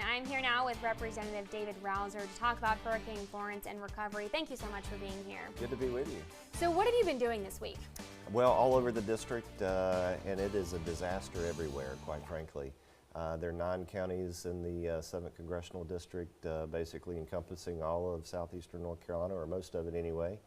I'm here now with Representative David-Rouzer to talk about Hurricane-Florence and recovery. Thank you so much for being here. Good to be with you. So what have you been doing this week? Well, all over the district, and it is a disaster everywhere, quite frankly. There are 9 counties in the 7th Congressional District, basically encompassing all of southeastern North Carolina, or most of it anyway.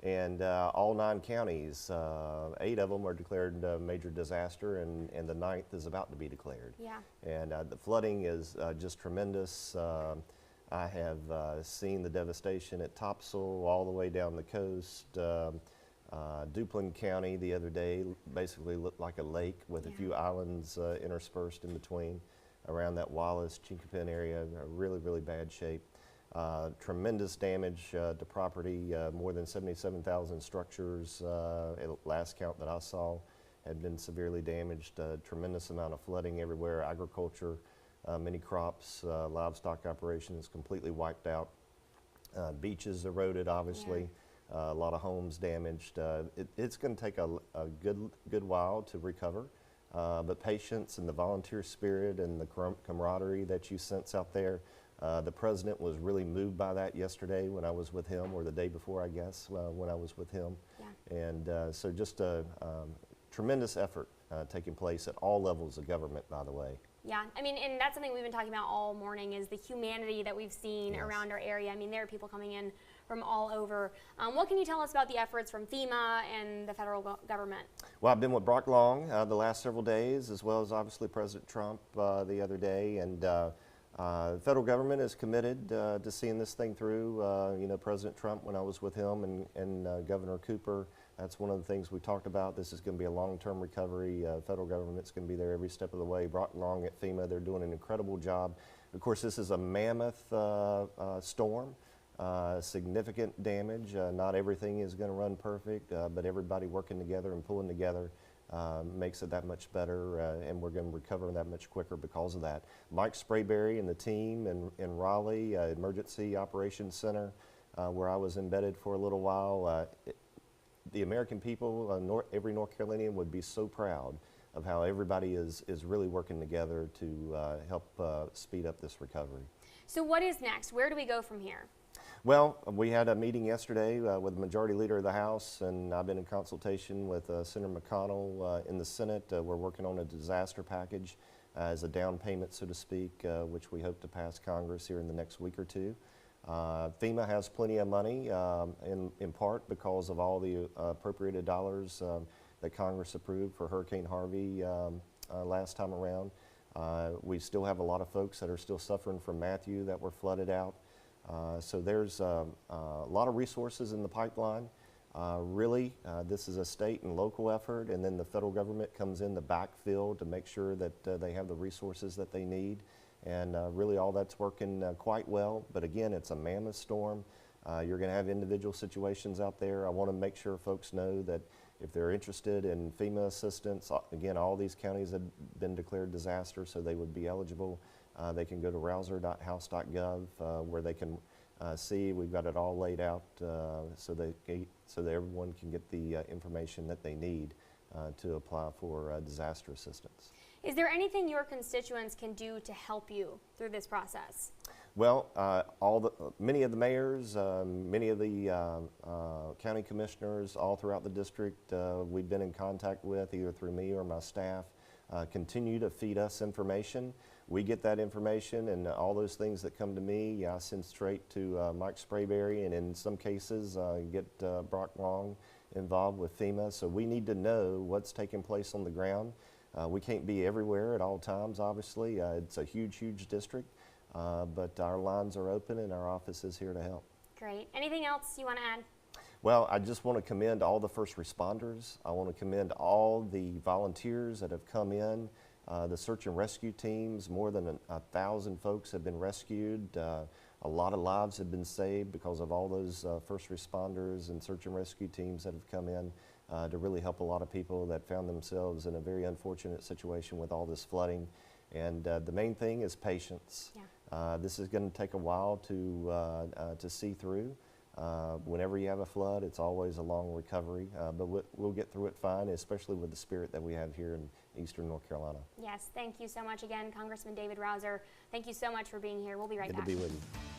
And all 9 counties, 8 of them are declared major disaster, and the 9th is about to be declared. Yeah. And the flooding is just tremendous. I have seen the devastation at Topsail all the way down the coast. Duplin County the other day basically looked like a lake with a few islands interspersed in between around that Wallace, Chinkapin area, really, really bad shape. Tremendous damage to property, more than 77,000 structures at last count that I saw had been severely damaged. Tremendous amount of flooding everywhere, agriculture, many crops, livestock operations completely wiped out. Beaches eroded, obviously. A lot of homes damaged. It's going to take a good while to recover, but patience and the volunteer spirit and the camaraderie that you sense out there. The president was really moved by that yesterday when I was with him, or the day before, I guess, when I was with him. Yeah. And so just a tremendous effort taking place at all levels of government, by the way. Yeah, I mean, and that's something we've been talking about all morning, is the humanity that we've seen around our area. I mean, there are people coming in from all over. What can you tell us about the efforts from FEMA and the federal government? Well, I've been with Brock Long the last several days, as well as obviously President Trump the other day, and the federal government is committed to seeing this thing through. You know, President Trump, when I was with him, and Governor Cooper, that's one of the things we talked about. This is going to be a long-term recovery. Federal government's going to be there every step of the way. Brock Long at FEMA, they're doing an incredible job. Of course, this is a mammoth storm, significant damage. Not everything is going to run perfect, but everybody working together and pulling together makes it that much better, and we're going to recover that much quicker because of that. Mike Sprayberry and the team in Raleigh Emergency Operations Center, where I was embedded for a little while, the American people, every North Carolinian would be so proud of how everybody is really working together to help speed up this recovery. So what is next? Where do we go from here? Well, we had a meeting yesterday with the Majority Leader of the House, and I've been in consultation with Senator McConnell in the Senate. We're working on a disaster package as a down payment, so to speak, which we hope to pass Congress here in the next week or two. FEMA has plenty of money, in part because of all the appropriated dollars that Congress approved for Hurricane Harvey last time around. We still have a lot of folks that are still suffering from Matthew that were flooded out. So there's a lot of resources in the pipeline. Really, this is a state and local effort, and then the federal government comes in the backfill to make sure that they have the resources that they need. And really all that's working quite well. But again, it's a mammoth storm. You're going to have individual situations out there. I want to make sure folks know that if they're interested in FEMA assistance, again, all these counties have been declared disaster, so they would be eligible. They can go to rouzer.house.gov where they can see we've got it all laid out so that everyone can get the information that they need to apply for disaster assistance. Is there anything your constituents can do to help you through this process? Well, many of the mayors, many of the county commissioners all throughout the district we've been in contact with, either through me or my staff, continue to feed us information. We get that information, and all those things that come to me, I send straight to Mike Sprayberry, and in some cases get Brock Long involved with FEMA. So we need to know what's taking place on the ground. We can't be everywhere at all times, obviously. It's a huge, huge district, but our lines are open and our office is here to help. Great. Anything else you want to add? Well, I just want to commend all the first responders. I want to commend all the volunteers that have come in. The search and rescue teams, more than 1,000 folks have been rescued. A lot of lives have been saved because of all those first responders and search and rescue teams that have come in to really help a lot of people that found themselves in a very unfortunate situation with all this flooding. And the main thing is patience. Yeah. This is going to take a while to see through. Whenever you have a flood, it's always a long recovery, but we'll get through it fine, especially with the spirit that we have here in eastern North Carolina. Yes, thank you so much again, Congressman David-Rouzer. Thank you so much for being here. We'll be right back. Good to be with you.